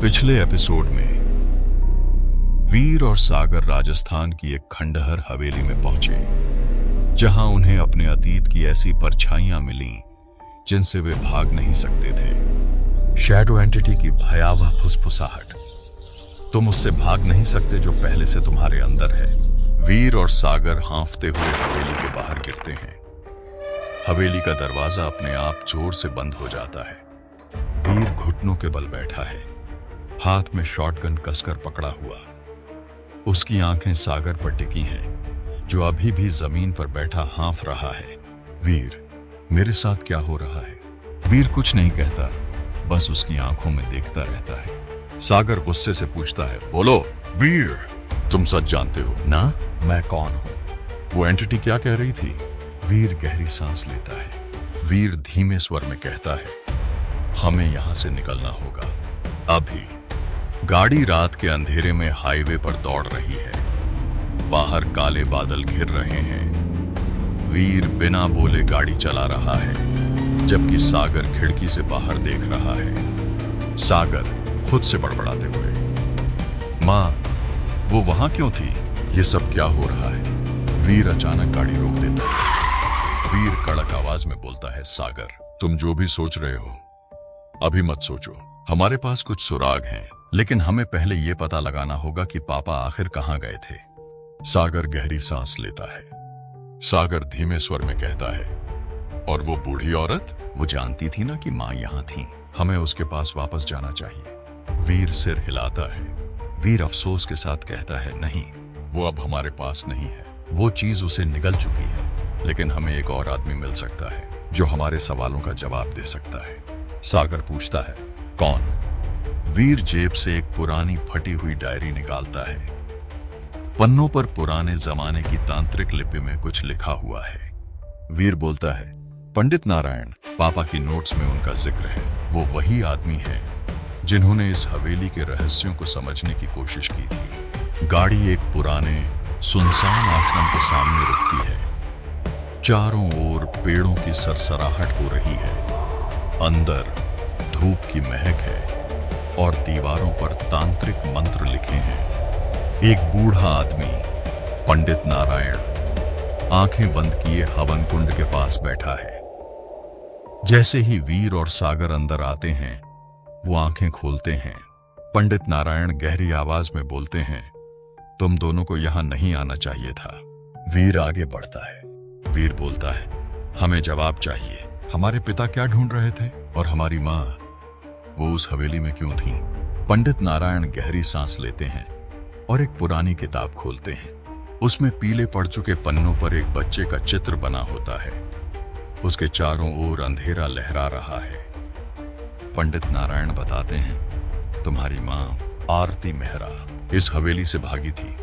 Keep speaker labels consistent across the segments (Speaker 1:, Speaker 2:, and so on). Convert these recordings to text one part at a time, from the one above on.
Speaker 1: पिछले एपिसोड में वीर और सागर राजस्थान की एक खंडहर हवेली में पहुंचे, जहां उन्हें अपने अतीत की ऐसी परछाइयां मिलीं जिनसे वे भाग नहीं सकते थे। शैडो एंटिटी की भयावह फुसफुसाहट, तुम उससे भाग नहीं सकते जो पहले से तुम्हारे अंदर है। वीर और सागर हांफते हुए हवेली के बाहर गिरते हैं। हवेली का दरवाजा अपने आप जोर से बंद हो जाता है। वीर घुटनों के बल बैठा है, हाथ में शॉटगन कसकर पकड़ा हुआ। उसकी आंखें सागर पर टिकी हैं, जो अभी भी जमीन पर बैठा हांफ रहा है। वीर, मेरे साथ क्या हो रहा है? वीर कुछ नहीं कहता, बस उसकी आंखों में देखता रहता है। सागर गुस्से से पूछता है, बोलो। वीर, तुम सच जानते हो ना मैं कौन हूं? वो एंटिटी क्या कह रही थी? वीर गहरी सांस लेता है। वीर धीमे स्वर में कहता है, हमें यहां से निकलना होगा अभी। गाड़ी रात के अंधेरे में हाईवे पर दौड़ रही है। बाहर काले बादल घिर रहे हैं। वीर बिना बोले गाड़ी चला रहा है, जबकि सागर खिड़की से बाहर देख रहा है। सागर खुद से बड़बड़ाते हुए, मां, वो वहां क्यों थी? ये सब क्या हो रहा है? वीर अचानक गाड़ी रोक देता है। वीर कड़क आवाज में बोलता है, सागर, तुम जो भी सोच रहे हो अभी मत सोचो। हमारे पास कुछ सुराग हैं, लेकिन हमें पहले यह पता लगाना होगा कि पापा आखिर कहां गए थे। सागर गहरी सांस लेता है। सागर धीमे स्वर में कहता है, और वो बूढ़ी औरत? वो जानती थी ना कि मां यहां थी। हमें उसके पास वापस जाना चाहिए। वीर सिर हिलाता है। वीर अफसोस के साथ कहता है, नहीं, वो अब हमारे पास नहीं है। वो चीज उसे निगल चुकी है, लेकिन हमें एक और आदमी मिल सकता है जो हमारे सवालों का जवाब दे सकता है। सागर पूछता है, कौन? वीर जेब से एक पुरानी फटी हुई डायरी निकालता है। पन्नों पर पुराने जमाने की तांत्रिक लिपि में कुछ लिखा हुआ है। वीर बोलता है, पंडित नारायण, पापा की नोट्स में उनका जिक्र है। वो वही आदमी है जिन्होंने इस हवेली के रहस्यों को समझने की कोशिश की थी। गाड़ी एक पुराने सुनसान आश्रम के सामने रुकती है। चारों ओर पेड़ों की सरसराहट हो रही है। अंदर धूप की महक है और दीवारों पर तांत्रिक मंत्र लिखे हैं। एक बूढ़ा आदमी, पंडित नारायण, आंखें बंद किए हवन कुंड के पास बैठा है। जैसे ही वीर और सागर अंदर आते हैं, वो आंखें खोलते हैं। पंडित नारायण गहरी आवाज में बोलते हैं, तुम दोनों को यहां नहीं आना चाहिए था। वीर आगे बढ़ता है। वीर बोलता है, हमें जवाब चाहिए। हमारे पिता क्या ढूंढ रहे थे? और हमारी मां, वो उस हवेली में क्यों थी? पंडित नारायण गहरी सांस लेते हैं और एक पुरानी किताब खोलते हैं। उसमें पीले पड़ चुके पन्नों पर एक बच्चे का चित्र बना होता है। उसके चारों ओर अंधेरा लहरा रहा है। पंडित नारायण बताते हैं, तुम्हारी मां आरती मेहरा इस हवेली से भागी थी,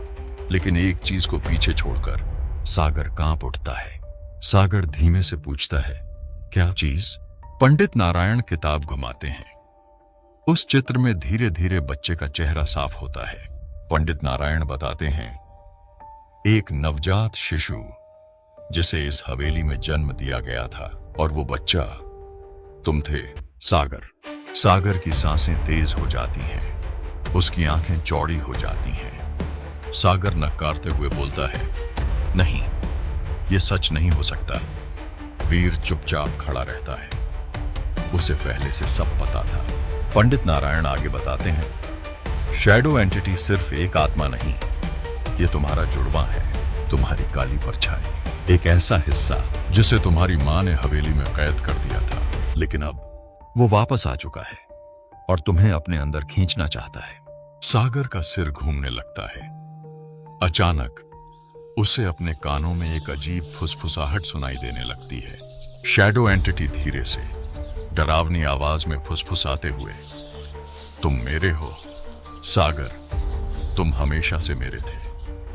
Speaker 1: लेकिन एक चीज को पीछे छोड़कर। सागर कांप उठता है। सागर धीमे से पूछता है, क्या चीज? पंडित नारायण किताब घुमाते हैं। उस चित्र में धीरे धीरे बच्चे का चेहरा साफ होता है। पंडित नारायण बताते हैं, एक नवजात शिशु जिसे इस हवेली में जन्म दिया गया था, और वो बच्चा तुम थे। सागर की सांसें तेज हो जाती हैं। उसकी आंखें चौड़ी हो जाती हैं। सागर नकारते हुए बोलता है, नहीं, ये सच नहीं हो सकता। वीर चुपचाप खड़ा रहता है। उसे पहले से सब पता था। पंडित नारायण आगे बताते हैं, शैडो एंटिटी सिर्फ एक आत्मा नहीं, ये तुम्हारा जुड़वां है, तुम्हारी काली परछाई, एक ऐसा हिस्सा जिसे तुम्हारी मां ने हवेली में कैद कर दिया था, लेकिन अब वो वापस आ चुका है और तुम्हें अपने अंदर खींचना चाहता है। सागर का सिर घूमने लगता है। अचानक उसे अपने कानों में एक अजीब फुसफुसाहट सुनाई देने लगती है। शैडो एंटिटी धीरे से डरावनी आवाज में फुसफुसाते हुए, तुम मेरे हो सागर, तुम हमेशा से मेरे थे।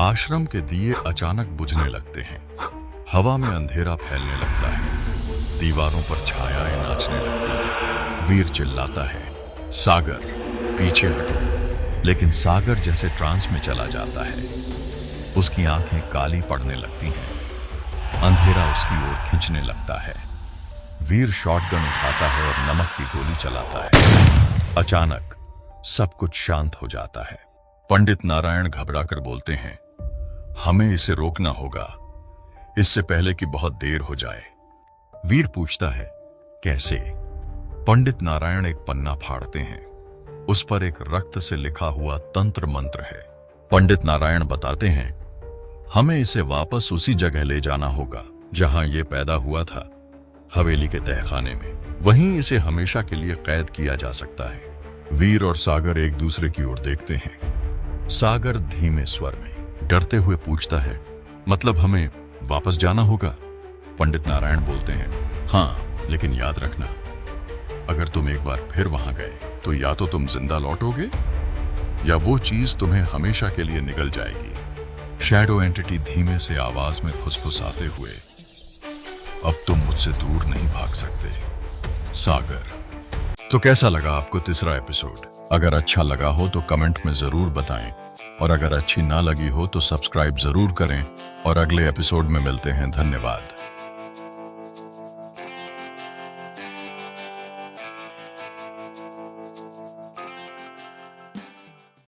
Speaker 1: आश्रम के दिए अचानक बुझने लगते हैं। हवा में अंधेरा फैलने लगता है। दीवारों पर छायाएं नाचने लगती हैं। वीर चिल्लाता है, सागर पीछे हटो, लेकिन सागर जैसे ट्रांस में चला जाता है। उसकी आंखें काली पड़ने लगती हैं। अंधेरा उसकी ओर खींचने लगता है। वीर शॉटगन उठाता है और नमक की गोली चलाता है। अचानक सब कुछ शांत हो जाता है। पंडित नारायण घबराकर बोलते हैं, हमें इसे रोकना होगा, इससे पहले कि बहुत देर हो जाए। वीर पूछता है, कैसे? पंडित नारायण एक पन्ना फाड़ते हैं। उस पर एक रक्त से लिखा हुआ तंत्र मंत्र है। पंडित नारायण बताते हैं, हमें इसे वापस उसी जगह ले जाना होगा जहां यह पैदा हुआ था, हवेली के तहखाने में। वहीं इसे हमेशा के लिए कैद किया जा सकता है। वीर और सागर एक दूसरे की ओर देखते हैं। सागर धीमे स्वर में डरते हुए पूछता है, मतलब हमें वापस जाना होगा? पंडित नारायण बोलते हैं, हाँ, लेकिन याद रखना, अगर तुम एक बार फिर वहां गए तो या तो तुम जिंदा लौटोगे या वो चीज तुम्हें हमेशा के लिए निगल जाएगी। शैडो एंटिटी धीमे से आवाज में फुसफुसाते हुए, अब तुम मुझसे दूर नहीं भाग सकते, सागर। तो कैसा लगा आपको तीसरा एपिसोड? अगर अच्छा लगा हो तो कमेंट में जरूर बताएं, और अगर अच्छी ना लगी हो तो सब्सक्राइब जरूर करें, और अगले एपिसोड में मिलते हैं। धन्यवाद।